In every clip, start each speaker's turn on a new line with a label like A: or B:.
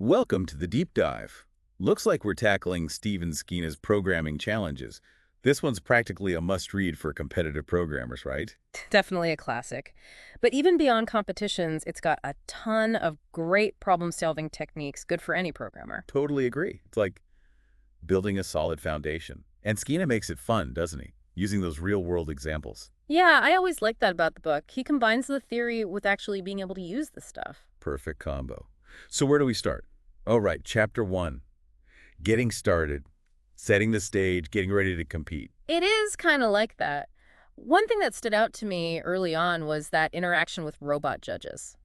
A: Welcome to the deep dive. Looks like we're tackling Steven Skeena's programming challenges. This one's practically a must-read for competitive programmers, right?
B: Definitely a classic. But even beyond competitions, it's got a ton of great problem-solving techniques good for any programmer.
A: Totally agree. It's like building a solid foundation. And Skeena makes it fun, doesn't he? Using those real-world examples.
B: Yeah, I always liked that about the book. He combines the theory with actually being able to use the stuff.
A: Perfect combo. So where do we start? All right, chapter 1. Getting started, setting the stage, getting ready to compete.
B: It is kind of like that. One thing that stood out to me early on was that interaction with robot judges.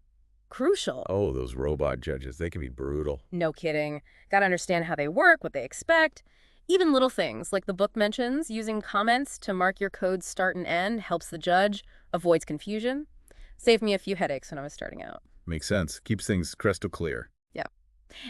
B: Crucial.
A: Oh, those robot judges, they can be brutal.
B: No kidding. Got to understand how they work, what they expect. Even little things, like the book mentions, using comments to mark your code's start and end helps the judge, avoids confusion. Saved me a few headaches when I was starting out.
A: Makes sense. Keeps things crystal clear.
B: Yeah.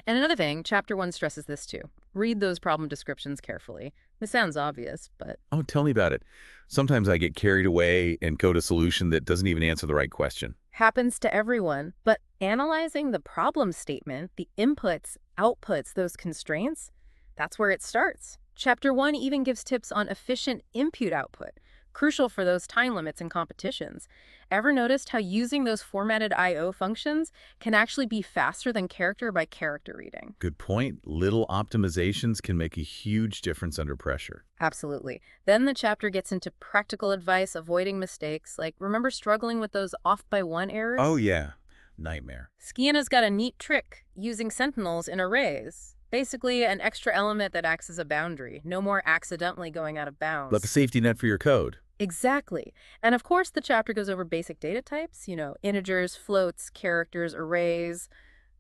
B: And another thing, chapter 1 stresses this too. Read those problem descriptions carefully. This sounds obvious, but
A: Oh, tell me about it. Sometimes I get carried away and code a solution that doesn't even answer the right question.
B: happens to everyone. But analyzing the problem statement, the inputs, outputs, those constraints, that's where it starts. Chapter 1 even gives tips on efficient input-output, crucial for those time limits in competitions. Ever noticed how using those formatted I/O functions can actually be faster than character-by-character reading?
A: Good point. Little optimizations can make a huge difference under pressure.
B: Absolutely. Then the chapter gets into practical advice, avoiding mistakes. Like, remember struggling with those off-by-one errors?
A: Oh, yeah. Nightmare.
B: Skiena's got a neat trick using sentinels in arrays. Basically, an extra element that acts as a boundary. No more accidentally going out of bounds.
A: Like a safety net for your code.
B: Exactly. And of course, the chapter goes over basic data types, integers, floats, characters, arrays,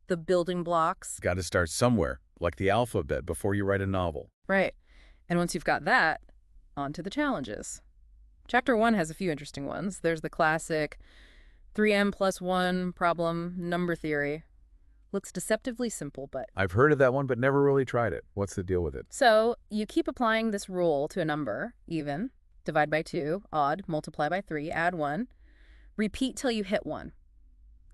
B: the building blocks.
A: Got to start somewhere, like the alphabet, before you write a novel.
B: Right. And once you've got that, on to the challenges. Chapter 1 has a few interesting ones. There's the classic 3m plus 1 problem, number theory. Looks deceptively simple, but...
A: I've heard of that one, but never really tried it. What's the deal with it?
B: So, you keep applying this rule to a number, even, divide by 2, odd, multiply by 3, add 1, repeat till you hit 1.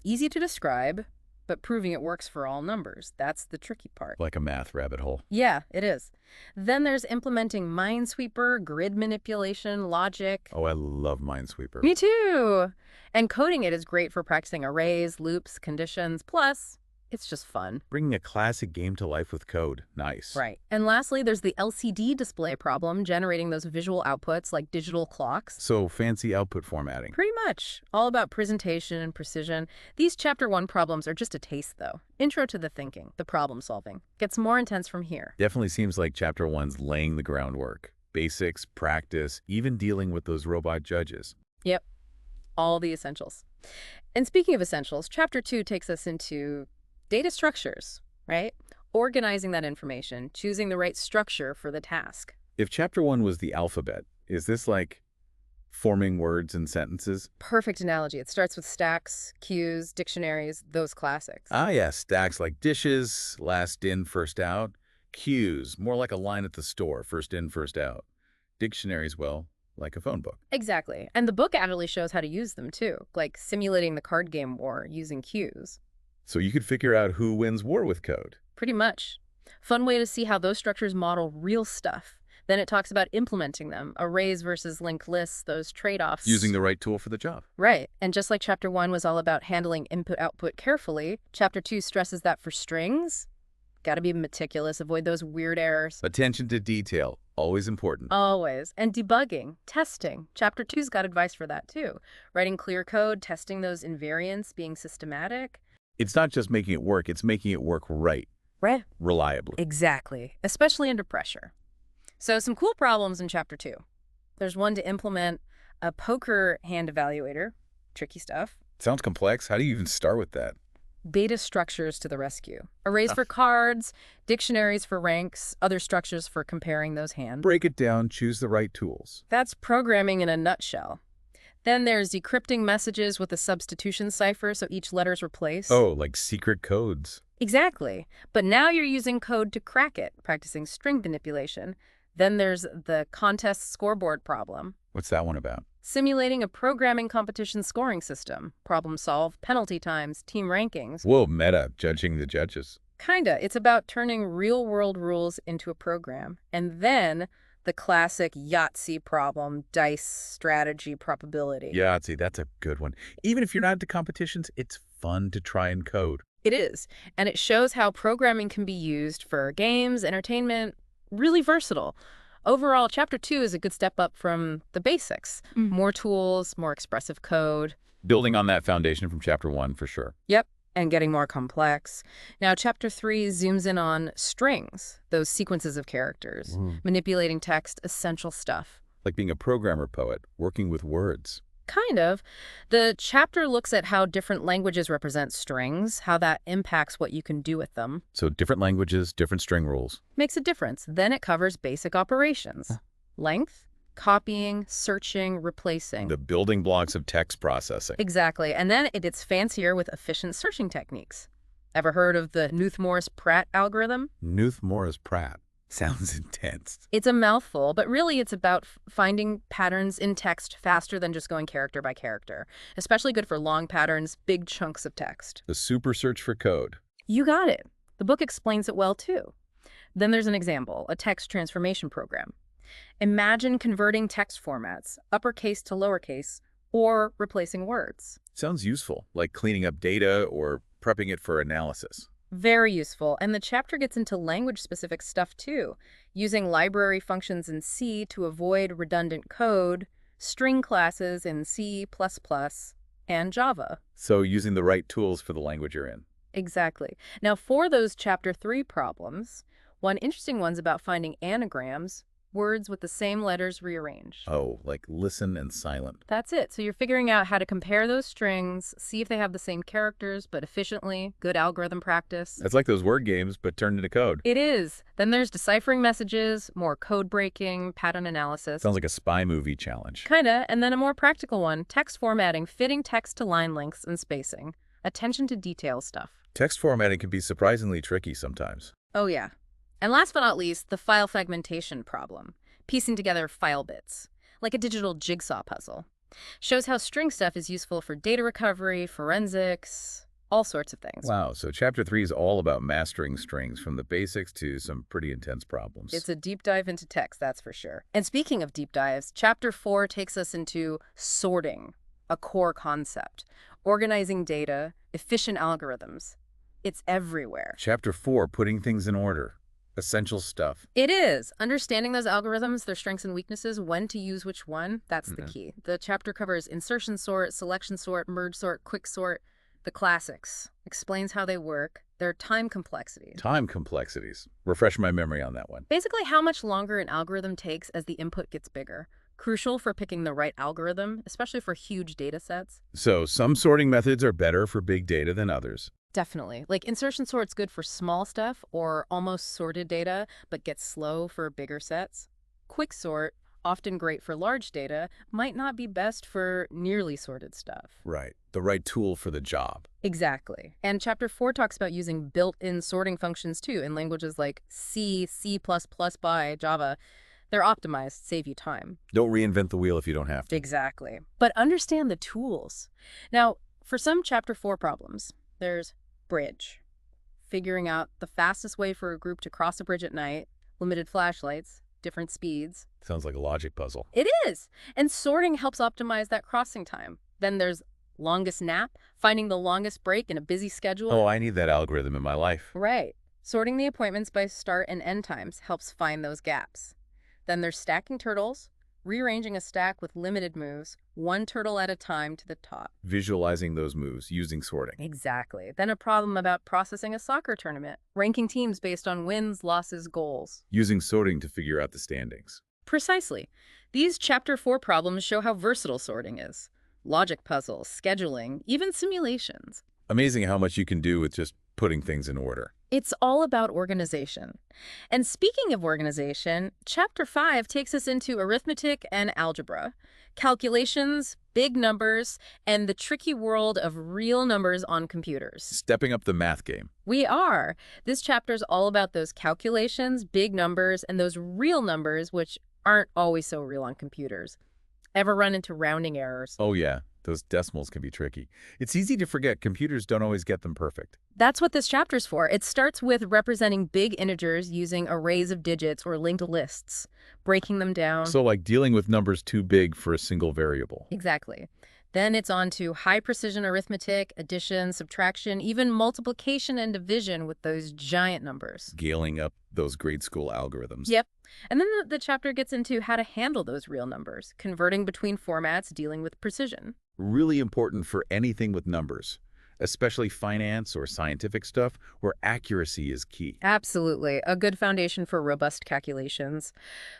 B: Easy to describe, but proving it works for all numbers. That's the tricky part.
A: Like a math rabbit hole.
B: Yeah, it is. Then there's implementing Minesweeper, grid manipulation, logic.
A: Oh, I love Minesweeper.
B: Me too! And coding it is great for practicing arrays, loops, conditions, plus... it's just fun.
A: Bringing a classic game to life with code. Nice.
B: Right. And lastly, there's the LCD display problem, generating those visual outputs like digital clocks.
A: So fancy output formatting.
B: Pretty much. All about presentation and precision. These Chapter 1 problems are just a taste, though. Intro to the thinking, the problem solving. Gets more intense from here.
A: Definitely seems like Chapter 1's laying the groundwork. Basics, practice, even dealing with those robot judges.
B: Yep. All the essentials. And speaking of essentials, Chapter 2 takes us into data structures, right? Organizing that information, choosing the right structure for the task.
A: If Chapter 1 was the alphabet, is this like forming words and sentences?
B: Perfect analogy. It starts with stacks, queues, dictionaries, those classics.
A: Ah, yeah, stacks like dishes, last in, first out. Queues, more like a line at the store, first in, first out. Dictionaries, well, like a phone book.
B: Exactly. And the book actually shows how to use them too, like simulating the card game war using queues.
A: So you could figure out who wins war with code.
B: Pretty much. Fun way to see how those structures model real stuff. Then it talks about implementing them, arrays versus linked lists, those trade-offs.
A: Using the right tool for the job.
B: Right. And just like Chapter 1 was all about handling input-output carefully, Chapter 2 stresses that for strings, gotta be meticulous, avoid those weird errors.
A: Attention to detail, always important.
B: Always. And debugging, testing. Chapter 2's got advice for that too. Writing clear code, testing those invariants, being systematic.
A: It's not just making it work, it's making it work right.
B: Right.
A: Reliably.
B: Exactly. Especially under pressure. So some cool problems in Chapter 2. There's one to implement a poker hand evaluator. Tricky stuff.
A: Sounds complex. How do you even start with that?
B: Beta structures to the rescue. Arrays for cards, dictionaries for ranks, other structures for comparing those hands.
A: Break it down, choose the right tools.
B: That's programming in a nutshell. Then there's decrypting messages with a substitution cipher so each letter's replaced.
A: Oh, like secret codes.
B: Exactly. But now you're using code to crack it, practicing string manipulation. Then there's the contest scoreboard problem.
A: What's that one about?
B: Simulating a programming competition scoring system. Problem solve, penalty times, team rankings.
A: Whoa, meta, judging the judges.
B: Kinda. It's about turning real-world rules into a program. And then the classic Yahtzee problem, dice strategy probability.
A: Yeah, see, that's a good one. Even if you're not into competitions, it's fun to try and code.
B: It is. And it shows how programming can be used for games, entertainment, really versatile. Overall, Chapter 2 is a good step up from the basics. More tools, more expressive code.
A: Building on that foundation from Chapter 1 for sure.
B: Yep, and getting more complex. Now, Chapter 3 zooms in on strings, those sequences of characters, manipulating text, essential stuff.
A: Like being a programmer poet, working with words.
B: Kind of. The chapter looks at how different languages represent strings, how that impacts what you can do with them.
A: So different languages, different string rules.
B: Makes a difference. Then it covers basic operations. Length, copying, searching, replacing.
A: The building blocks of text processing.
B: Exactly. And then it gets fancier with efficient searching techniques. Ever heard of the Knuth-Morris-Pratt algorithm?
A: Knuth-Morris-Pratt. Sounds intense.
B: It's a mouthful, but really it's about finding patterns in text faster than just going character by character. Especially good for long patterns, big chunks of text.
A: The super search for code.
B: You got it. The book explains it well, too. Then there's an example, a text transformation program. Imagine converting text formats, uppercase to lowercase, or replacing words.
A: Sounds useful, like cleaning up data or prepping it for analysis.
B: Very useful. And the chapter gets into language-specific stuff, too, using library functions in C to avoid redundant code, string classes in C++, and Java.
A: So using the right tools for the language you're in.
B: Exactly. Now, for those Chapter 3 problems, one interesting one's about finding anagrams, words with the same letters rearranged.
A: Oh, like listen and silent.
B: That's it. So you're figuring out how to compare those strings, see if they have the same characters, but efficiently. Good algorithm practice.
A: It's like those word games, but turned into code.
B: It is. Then there's deciphering messages, more code breaking, pattern analysis.
A: Sounds like a spy movie challenge.
B: Kinda. And then a more practical one, text formatting, fitting text to line lengths and spacing. Attention to detail stuff.
A: Text formatting can be surprisingly tricky sometimes.
B: Oh, yeah. And last but not least, the file fragmentation problem, piecing together file bits, like a digital jigsaw puzzle. Shows how string stuff is useful for data recovery, forensics, all sorts of things.
A: Wow, so Chapter 3 is all about mastering strings from the basics to some pretty intense problems.
B: It's a deep dive into text, that's for sure. And speaking of deep dives, Chapter 4 takes us into sorting, a core concept, organizing data, efficient algorithms. It's everywhere.
A: Chapter 4, putting things in order. Essential stuff.
B: It is. Understanding those algorithms, their strengths and weaknesses, when to use which one, that's the key. The chapter covers insertion sort, selection sort, merge sort, quick sort, the classics. Explains how they work, their time complexity.
A: Time complexities. Refresh my memory on that one.
B: Basically, how much longer an algorithm takes as the input gets bigger. Crucial for picking the right algorithm, especially for huge data sets.
A: So some sorting methods are better for big data than others.
B: Definitely. Like insertion sort's good for small stuff or almost sorted data, but gets slow for bigger sets. Quick sort, often great for large data, might not be best for nearly sorted stuff.
A: Right. The right tool for the job.
B: Exactly. And Chapter 4 talks about using built-in sorting functions too in languages like C, C++ by Java. They're optimized, save you time.
A: Don't reinvent the wheel if you don't have to.
B: Exactly. But understand the tools. Now, for some Chapter 4 problems, there's bridge. Figuring out the fastest way for a group to cross a bridge at night, limited flashlights, different speeds.
A: Sounds like a logic puzzle.
B: It is. And sorting helps optimize that crossing time. Then there's longest nap, finding the longest break in a busy schedule.
A: Oh, I need that algorithm in my life.
B: Right. Sorting the appointments by start and end times helps find those gaps. Then there's stacking turtles, rearranging a stack with limited moves, one turtle at a time to the top.
A: Visualizing those moves using sorting.
B: Exactly. Then a problem about processing a soccer tournament, ranking teams based on wins, losses, goals.
A: Using sorting to figure out the standings.
B: Precisely. These Chapter 4 problems show how versatile sorting is. Logic puzzles, scheduling, even simulations.
A: Amazing how much you can do with just putting things in order.
B: It's all about organization. And speaking of organization, Chapter 5 takes us into arithmetic and algebra, calculations, big numbers, and the tricky world of real numbers on computers.
A: Stepping up the math game.
B: We are. This chapter's all about those calculations, big numbers, and those real numbers, which aren't always so real on computers. Ever run into rounding errors?
A: Oh yeah, Those decimals can be tricky. It's easy to forget computers don't always get them perfect.
B: That's what this chapter's for. It starts with representing big integers using arrays of digits or linked lists, breaking them down.
A: So like dealing with numbers too big for a single variable.
B: Exactly. Then it's on to high precision arithmetic, addition, subtraction, even multiplication and division with those giant numbers.
A: Scaling up those grade school algorithms.
B: Yep. And then the chapter gets into how to handle those real numbers, converting between formats, dealing with precision.
A: Really important for anything with numbers, especially finance or scientific stuff where accuracy is key.
B: Absolutely. A good foundation for robust calculations.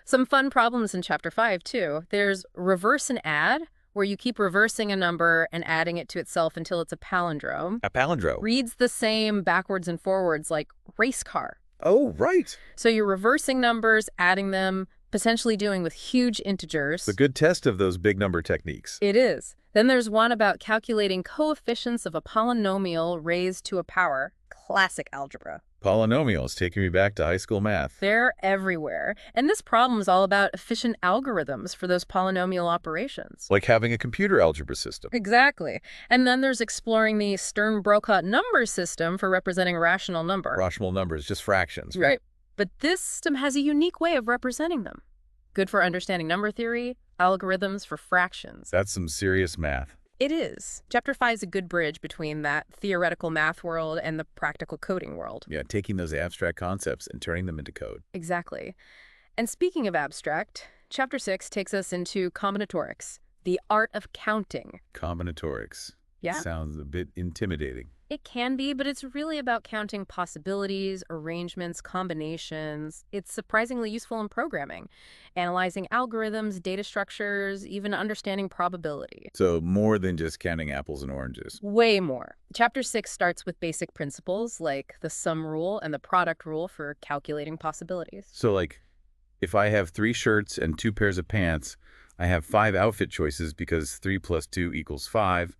B: Some fun problems in Chapter 5, too. There's reverse and add, where you keep reversing a number and adding it to itself until it's a palindrome.
A: A palindrome.
B: Reads the same backwards and forwards like race car.
A: Oh, right.
B: So you're reversing numbers, adding them, potentially doing with huge integers.
A: The good test of those big number techniques.
B: It is. Then there's one about calculating coefficients of a polynomial raised to a power. Classic algebra.
A: Polynomials taking me back to high school math.
B: They're everywhere. And this problem is all about efficient algorithms for those polynomial operations.
A: Like having a computer algebra system.
B: Exactly. And then there's exploring the Stern-Brokat number system for representing rational number.
A: Rational numbers, just fractions.
B: Right. But this system has a unique way of representing them. Good for understanding number theory, algorithms for fractions.
A: That's some serious math.
B: It is. Chapter 5 is a good bridge between that theoretical math world and the practical coding world.
A: Yeah, taking those abstract concepts and turning them into code.
B: Exactly. And speaking of abstract, Chapter 6 takes us into combinatorics, the art of counting.
A: Combinatorics.
B: Yeah.
A: Sounds a bit intimidating.
B: It can be, but it's really about counting possibilities, arrangements, combinations. It's surprisingly useful in programming, analyzing algorithms, data structures, even understanding probability.
A: So more than just counting apples and oranges.
B: Way more. Chapter 6 starts with basic principles like the sum rule and the product rule for calculating possibilities.
A: So like, if I have 3 shirts and 2 pairs of pants, I have 5 outfit choices because 3 plus 2 equals 5.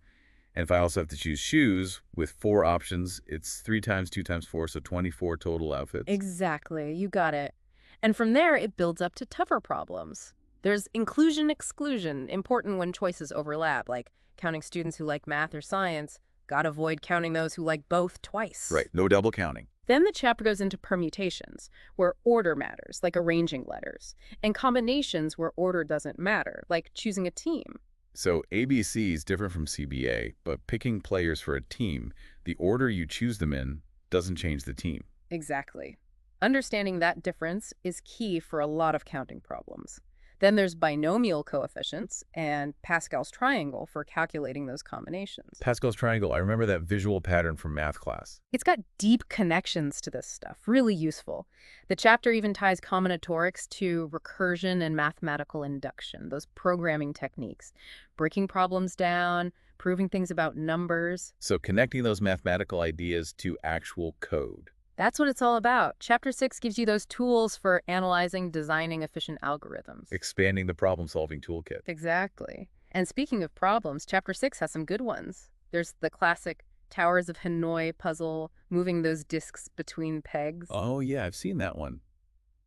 A: And if I also have to choose shoes with 4 options, it's 3 times 2 times 4, so 24 total outfits.
B: Exactly. You got it. And from there, it builds up to tougher problems. There's inclusion-exclusion, important when choices overlap, like counting students who like math or science. Gotta avoid counting those who like both twice.
A: Right, no double counting.
B: Then the chapter goes into permutations, where order matters, like arranging letters, and combinations where order doesn't matter, like choosing a team.
A: So ABC is different from CBA, but picking players for a team, the order you choose them in doesn't change the team.
B: Exactly. Understanding that difference is key for a lot of counting problems. Then there's binomial coefficients and Pascal's triangle for calculating those combinations.
A: Pascal's triangle, I remember that visual pattern from math class.
B: It's got deep connections to this stuff, really useful. The chapter even ties combinatorics to recursion and mathematical induction, those programming techniques, breaking problems down, proving things about numbers.
A: So connecting those mathematical ideas to actual code.
B: That's what it's all about. Chapter 6 gives you those tools for analyzing, designing efficient algorithms.
A: Expanding the problem-solving toolkit.
B: Exactly. And speaking of problems, Chapter 6 has some good ones. There's the classic Towers of Hanoi puzzle, moving those disks between pegs.
A: Oh yeah, I've seen that one.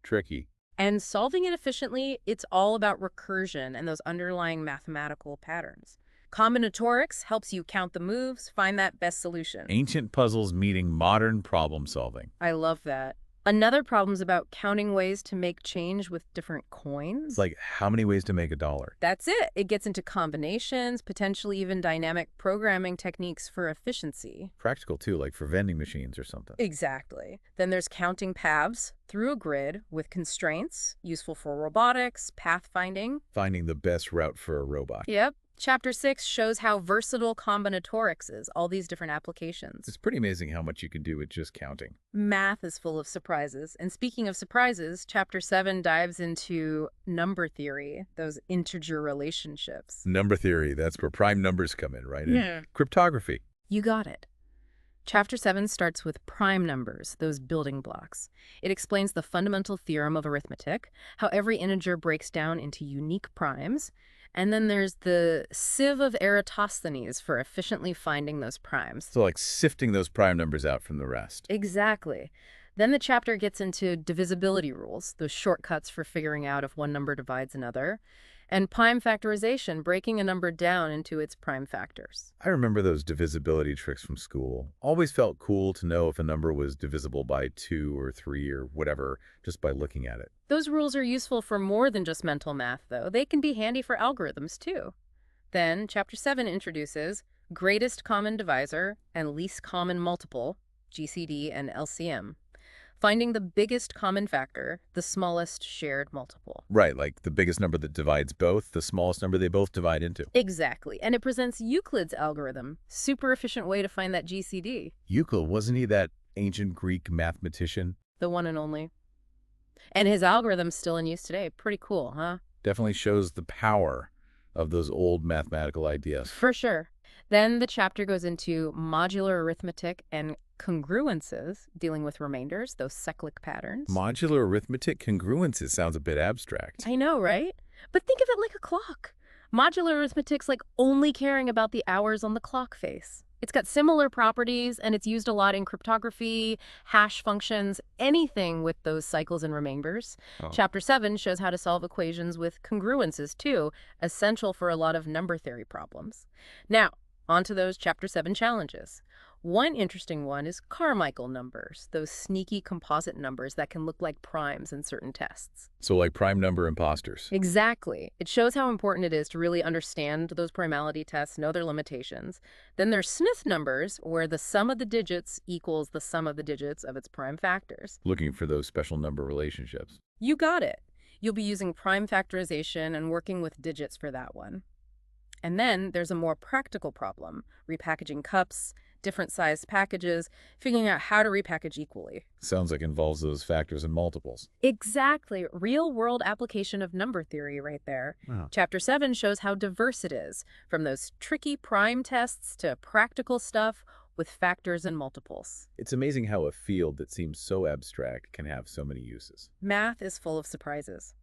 A: Tricky.
B: And solving it efficiently, it's all about recursion and those underlying mathematical patterns. Combinatorics helps you count the moves, find that best solution.
A: Ancient puzzles meeting modern problem solving.
B: I love that. Another problem's about counting ways to make change with different coins.
A: Like how many ways to make a dollar?
B: That's it. It gets into combinations, potentially even dynamic programming techniques for efficiency.
A: Practical too, like for vending machines or something.
B: Exactly. Then there's counting paths through a grid with constraints, useful for robotics, pathfinding.
A: Finding the best route for a robot.
B: Yep. Chapter 6 shows how versatile combinatorics is, all these different applications.
A: It's pretty amazing how much you can do with just counting.
B: Math is full of surprises. And speaking of surprises, Chapter 7 dives into number theory, those integer relationships.
A: Number theory, that's where prime numbers come in, right?
B: Yeah.
A: And cryptography.
B: You got it. Chapter 7 starts with prime numbers, those building blocks. It explains the fundamental theorem of arithmetic, how every integer breaks down into unique primes. And then there's the sieve of Eratosthenes for efficiently finding those primes.
A: So like sifting those prime numbers out from the rest.
B: Exactly. Then the chapter gets into divisibility rules, those shortcuts for figuring out if one number divides another. And prime factorization, breaking a number down into its prime factors.
A: I remember those divisibility tricks from school. Always felt cool to know if a number was divisible by 2 or 3 or whatever, just by looking at it.
B: Those rules are useful for more than just mental math, though. They can be handy for algorithms, too. Then, Chapter 7 introduces greatest common divisor and least common multiple, GCD and LCM. Finding the biggest common factor, the smallest shared multiple.
A: Right, like the biggest number that divides both, the smallest number they both divide into.
B: Exactly, and it presents Euclid's algorithm. Super efficient way to find that GCD.
A: Euclid, wasn't he that ancient Greek mathematician?
B: The one and only. And his algorithm's still in use today. Pretty cool, huh?
A: Definitely shows the power of those old mathematical ideas.
B: For sure. Then the chapter goes into modular arithmetic and congruences, dealing with remainders, those cyclic patterns.
A: Modular arithmetic congruences sounds a bit abstract.
B: I know, right? But think of it like a clock. Modular arithmetic's like only caring about the hours on the clock face. It's got similar properties, and it's used a lot in cryptography, hash functions, anything with those cycles and remainders.
A: Oh.
B: Chapter 7 shows how to solve equations with congruences, too, essential for a lot of number theory problems. Now, on to those Chapter 7 challenges. One interesting one is Carmichael numbers, those sneaky composite numbers that can look like primes in certain tests.
A: So like prime number imposters.
B: Exactly. It shows how important it is to really understand those primality tests, know their limitations. Then there's Smith numbers, where the sum of the digits equals the sum of the digits of its prime factors.
A: Looking for those special number relationships.
B: You got it. You'll be using prime factorization and working with digits for that one. And then there's a more practical problem, repackaging cups, different sized packages, figuring out how to repackage equally.
A: Sounds like involves those factors and multiples.
B: Exactly. Real-world application of number theory right there.
A: Wow.
B: Chapter 7 shows how diverse it is, from those tricky prime tests to practical stuff with factors and multiples.
A: It's amazing how a field that seems so abstract can have so many uses.
B: Math is full of surprises.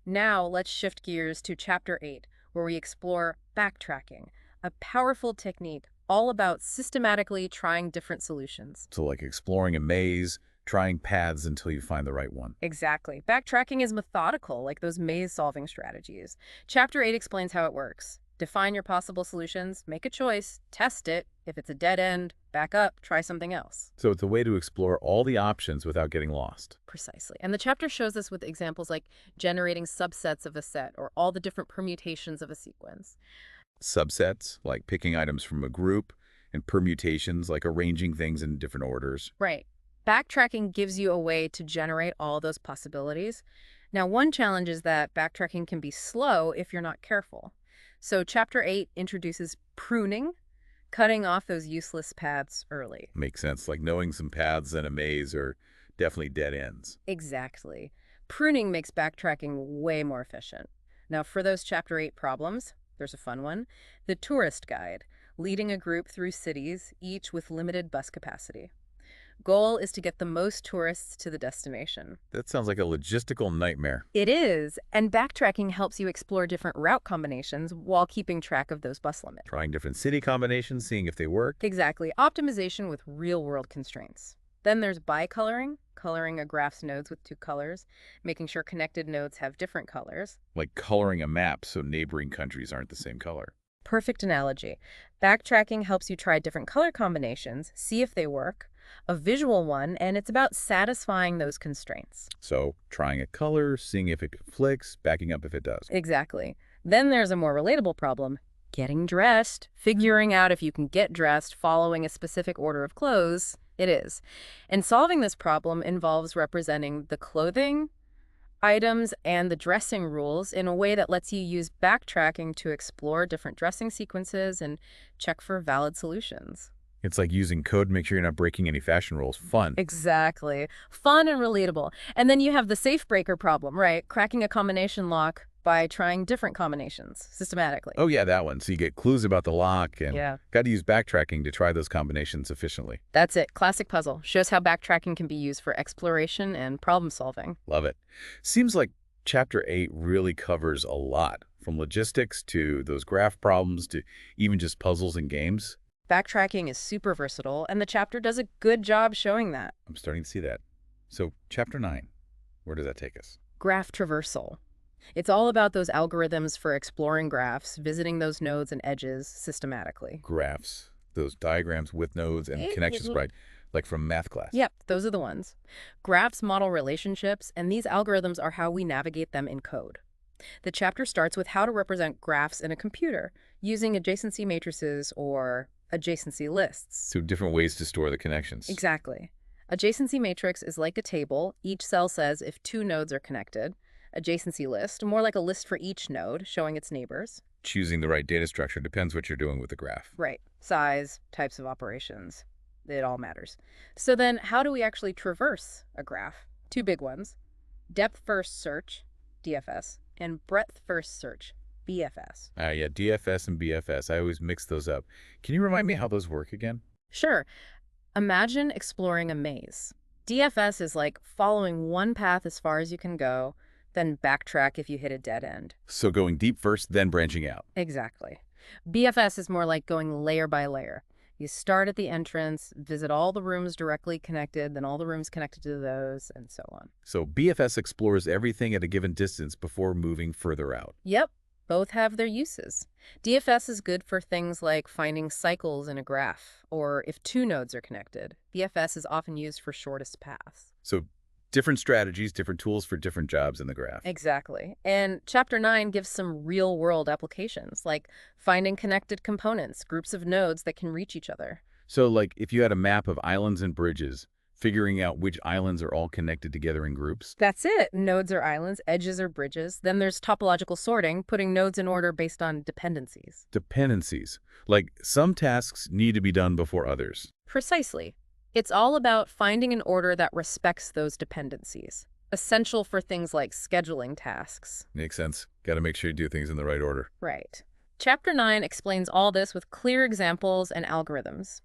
B: Now let's shift gears to Chapter 8, where we explore backtracking, a powerful technique all about systematically trying different solutions.
A: So like exploring a maze, trying paths until you find the right one.
B: Exactly. Backtracking is methodical, like those maze-solving strategies. Chapter 8 explains how it works. Define your possible solutions, make a choice, test it. If it's a dead end, back up, try something else.
A: So it's a way to explore all the options without getting lost.
B: Precisely. And the chapter shows us with examples like generating subsets of a set or all the different permutations of a sequence.
A: Subsets, like picking items from a group, and permutations, like arranging things in different orders.
B: Right. Backtracking gives you a way to generate all those possibilities. Now, one challenge is that backtracking can be slow if you're not careful. So Chapter 8 introduces pruning, cutting off those useless paths early.
A: Makes sense, like knowing some paths in a maze are definitely dead ends.
B: Exactly. Pruning makes backtracking way more efficient. Now, for those Chapter 8 problems, there's a fun one. The tourist guide, leading a group through cities, each with limited bus capacity. Goal is to get the most tourists to the destination.
A: That sounds like a logistical nightmare.
B: It is, and backtracking helps you explore different route combinations while keeping track of those bus limits.
A: Trying different city combinations, seeing if they work.
B: Exactly. Optimization with real-world constraints. Then there's bicoloring, coloring a graph's nodes with two colors, making sure connected nodes have different colors.
A: Like coloring a map so neighboring countries aren't the same color.
B: Perfect analogy. Backtracking helps you try different color combinations, see if they work, a visual one, and it's about satisfying those constraints.
A: So trying a color, seeing if it conflicts, backing up if it does.
B: Exactly. Then there's a more relatable problem, getting dressed, figuring out if you can get dressed following a specific order of clothes. It is. And solving this problem involves representing the clothing, items, and the dressing rules in a way that lets you use backtracking to explore different dressing sequences and check for valid solutions.
A: It's like using code to make sure you're not breaking any fashion rules. Fun.
B: Exactly. Fun and relatable. And then you have the safe breaker problem, right? Cracking a combination lock by trying different combinations systematically.
A: Oh yeah, that one. So you get clues about the lock and
B: Yeah.
A: got to use backtracking to try those combinations efficiently.
B: That's it. Classic puzzle. Shows how backtracking can be used for exploration and problem solving.
A: Love it. Seems like Chapter 8 really covers a lot, from logistics to those graph problems to even just puzzles and games.
B: Backtracking is super versatile, and the chapter does a good job showing that.
A: I'm starting to see that. So Chapter 9, where does that take us?
B: Graph traversal. It's all about those algorithms for exploring graphs, visiting those nodes and edges systematically.
A: Graphs, those diagrams with nodes and connections, right? Like from math class.
B: Yep, those are the ones. Graphs model relationships, and these algorithms are how we navigate them in code. The chapter starts with how to represent graphs in a computer using adjacency matrices or adjacency lists.
A: So different ways to store the connections.
B: Exactly. Adjacency matrix is like a table. Each cell says if two nodes are connected. Adjacency list, more like a list for each node, showing its neighbors.
A: Choosing the right data structure depends what you're doing with the graph.
B: Right. Size, types of operations. It all matters. So then how do we actually traverse a graph? Two big ones. Depth first search, DFS, and breadth first search, BFS.
A: Yeah, DFS and BFS. I always mix those up. Can you remind me how those work again?
B: Sure. Imagine exploring a maze. DFS is like following one path as far as you can go, then backtrack if you hit a dead end.
A: So going deep first, then branching out.
B: Exactly. BFS is more like going layer by layer. You start at the entrance, visit all the rooms directly connected, then all the rooms connected to those, and so on.
A: So BFS explores everything at a given distance before moving further out.
B: Yep, both have their uses. DFS is good for things like finding cycles in a graph, or if two nodes are connected. BFS is often used for shortest paths.
A: So different strategies, different tools for different jobs in the graph.
B: Exactly. And Chapter 9 gives some real-world applications, like finding connected components, groups of nodes that can reach each other.
A: So like if you had a map of islands and bridges, figuring out which islands are all connected together in groups.
B: That's it. Nodes are islands, edges are bridges. Then there's topological sorting, putting nodes in order based on dependencies.
A: Dependencies. Like some tasks need to be done before others.
B: Precisely. It's all about finding an order that respects those dependencies, essential for things like scheduling tasks.
A: Makes sense. Got to make sure you do things in the right order.
B: Right. Chapter 9 explains all this with clear examples and algorithms.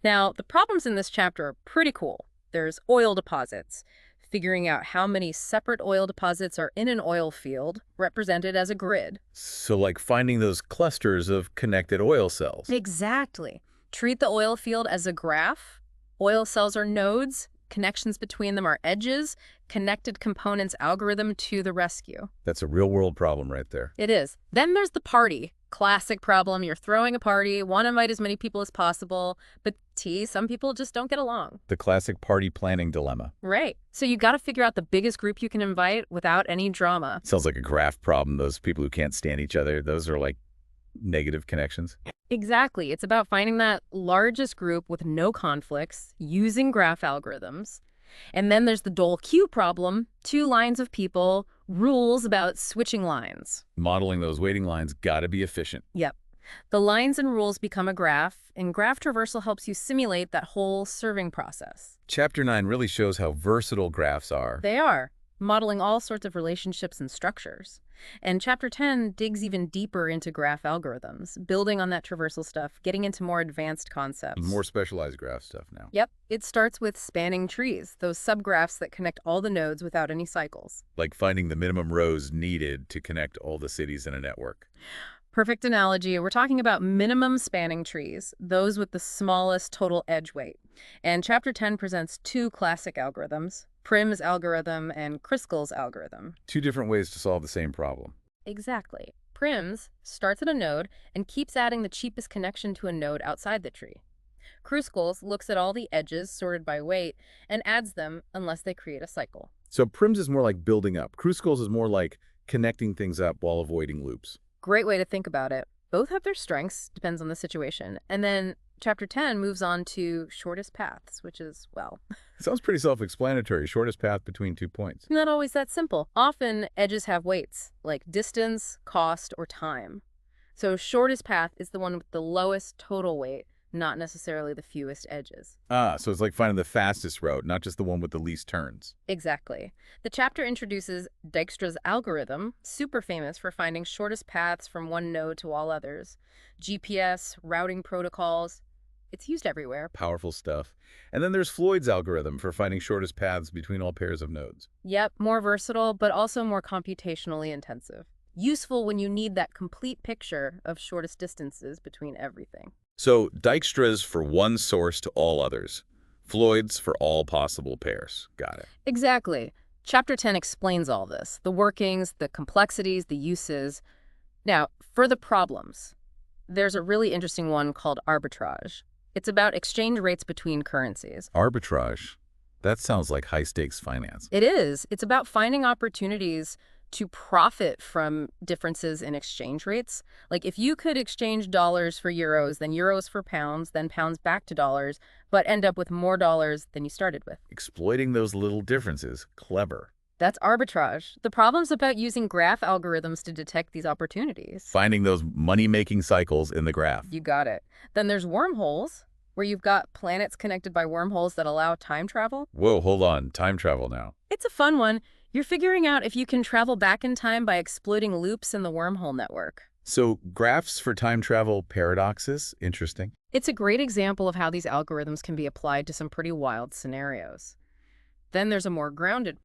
B: Now, the problems in this chapter are pretty cool. There's oil deposits, figuring out how many separate oil deposits are in an oil field, represented as a grid.
A: So like finding those clusters of connected oil cells.
B: Exactly. Treat the oil field as a graph. Oil cells are nodes, connections between them are edges, connected components algorithm to the rescue.
A: That's a real-world problem right there.
B: It is. Then there's the party. Classic problem. You're throwing a party, want to invite as many people as possible, but some people just don't get along.
A: The classic party planning dilemma.
B: Right. So you got to figure out the biggest group you can invite without any drama.
A: Sounds like a graph problem. Those people who can't stand each other, those are like negative connections.
B: Exactly. It's about finding that largest group with no conflicts, using graph algorithms. And then there's the dole queue problem, two lines of people, rules about switching lines.
A: Modeling those waiting lines got to be efficient.
B: Yep. The lines and rules become a graph, and graph traversal helps you simulate that whole serving process.
A: Chapter 9 really shows how versatile graphs are.
B: They are, modeling all sorts of relationships and structures. And Chapter 10 digs even deeper into graph algorithms, building on that traversal stuff, getting into more advanced concepts.
A: More specialized graph stuff now.
B: Yep. It starts with spanning trees, those subgraphs that connect all the nodes without any cycles.
A: Like finding the minimum rows needed to connect all the cities in a network.
B: Perfect analogy. We're talking about minimum spanning trees, those with the smallest total edge weight. And Chapter 10 presents two classic algorithms, Prim's algorithm and Kruskal's algorithm.
A: Two different ways to solve the same problem.
B: Exactly. Prim's starts at a node and keeps adding the cheapest connection to a node outside the tree. Kruskal's looks at all the edges sorted by weight and adds them unless they create a cycle.
A: So Prim's is more like building up. Kruskal's is more like connecting things up while avoiding loops.
B: Great way to think about it. Both have their strengths, depends on the situation. And then Chapter 10 moves on to shortest paths, which is, well...
A: Sounds pretty self-explanatory. Shortest path between 2 points.
B: Not always that simple. Often, edges have weights, like distance, cost, or time. So shortest path is the one with the lowest total weight, not necessarily the fewest edges.
A: So it's like finding the fastest route, not just the one with the least turns.
B: Exactly. The chapter introduces Dijkstra's algorithm, super famous for finding shortest paths from one node to all others. GPS, routing protocols, it's used everywhere.
A: Powerful stuff. And then there's Floyd's algorithm for finding shortest paths between all pairs of nodes.
B: Yep, more versatile, but also more computationally intensive. Useful when you need that complete picture of shortest distances between everything.
A: So Dijkstra's for one source to all others. Floyd's for all possible pairs. Got it.
B: Exactly. Chapter 10 explains all this, the workings, the complexities, the uses. Now, for the problems, there's a really interesting one called arbitrage. It's about exchange rates between currencies.
A: Arbitrage. That sounds like high-stakes finance.
B: It is. It's about finding opportunities to profit from differences in exchange rates. Like if you could exchange dollars for euros, then euros for pounds, then pounds back to dollars, but end up with more dollars than you started with.
A: Exploiting those little differences. Clever.
B: That's arbitrage. The problem's about using graph algorithms to detect these opportunities.
A: Finding those money-making cycles in the graph.
B: You got it. Then there's wormholes, where you've got planets connected by wormholes that allow time travel.
A: Whoa, hold on. Time travel now.
B: It's a fun one. You're figuring out if you can travel back in time by exploiting loops in the wormhole network.
A: So graphs for time travel paradoxes? Interesting.
B: It's a great example of how these algorithms can be applied to some pretty wild scenarios. Then there's a more grounded